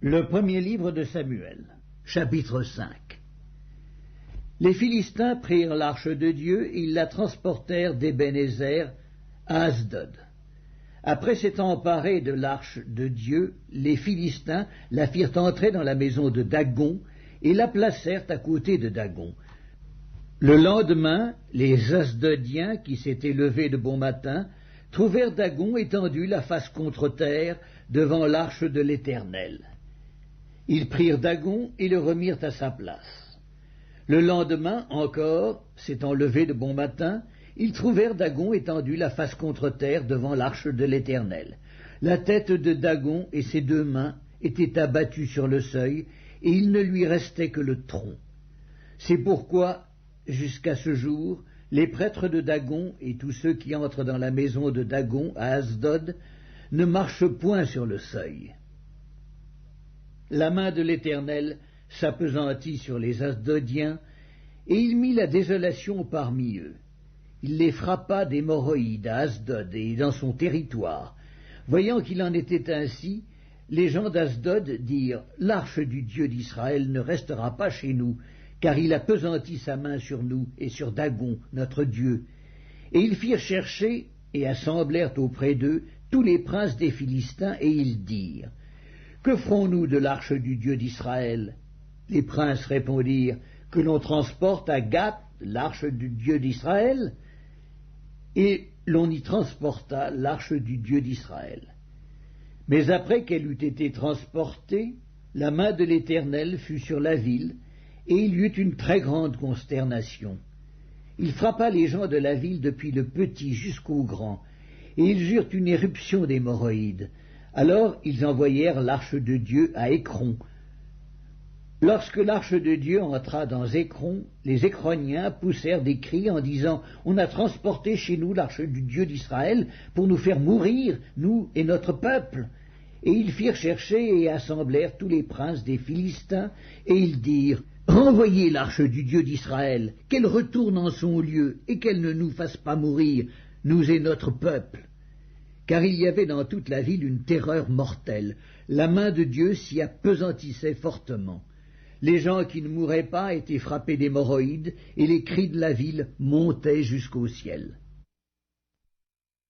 Le premier livre de Samuel, chapitre 5. Les Philistins prirent l'arche de Dieu et ils la transportèrent d'Ébénézer à Asdod. Après s'être emparés de l'arche de Dieu, les Philistins la firent entrer dans la maison de Dagon et la placèrent à côté de Dagon. Le lendemain, les Asdodiens, qui s'étaient levés de bon matin, trouvèrent Dagon étendu la face contre terre devant l'arche de l'Éternel. Ils prirent Dagon et le remirent à sa place. Le lendemain encore, s'étant levés de bon matin, ils trouvèrent Dagon étendu la face contre terre devant l'arche de l'Éternel. La tête de Dagon et ses deux mains étaient abattues sur le seuil, et il ne lui restait que le tronc. C'est pourquoi, jusqu'à ce jour, les prêtres de Dagon et tous ceux qui entrent dans la maison de Dagon à Asdod ne marchent point sur le seuil. La main de l'Éternel s'appesantit sur les Asdodiens, et il mit la désolation parmi eux. Il les frappa d'hémorroïdes à Asdod et dans son territoire. Voyant qu'il en était ainsi, les gens d'Asdod dirent « L'arche du Dieu d'Israël ne restera pas chez nous, car il a pesanti sa main sur nous et sur Dagon, notre Dieu. » Et ils firent chercher et assemblèrent auprès d'eux tous les princes des Philistins, et ils dirent « Que ferons-nous de l'arche du Dieu d'Israël » Les princes répondirent « Que l'on transporte à Gath l'arche du Dieu d'Israël » Et l'on y transporta l'arche du Dieu d'Israël. Mais après qu'elle eut été transportée, la main de l'Éternel fut sur la ville, et il y eut une très grande consternation. Il frappa les gens de la ville depuis le petit jusqu'au grand, et ils eurent une éruption d'hémorroïdes. Alors ils envoyèrent l'arche de Dieu à Écron. Lorsque l'arche de Dieu entra dans Écron, les Écroniens poussèrent des cris en disant « On a transporté chez nous l'arche du Dieu d'Israël pour nous faire mourir, nous et notre peuple. » Et ils firent chercher et assemblèrent tous les princes des Philistins, et ils dirent « Renvoyez l'arche du Dieu d'Israël, qu'elle retourne en son lieu, et qu'elle ne nous fasse pas mourir, nous et notre peuple. » Car il y avait dans toute la ville une terreur mortelle. La main de Dieu s'y appesantissait fortement. Les gens qui ne mouraient pas étaient frappés d'hémorroïdes, et les cris de la ville montaient jusqu'au ciel.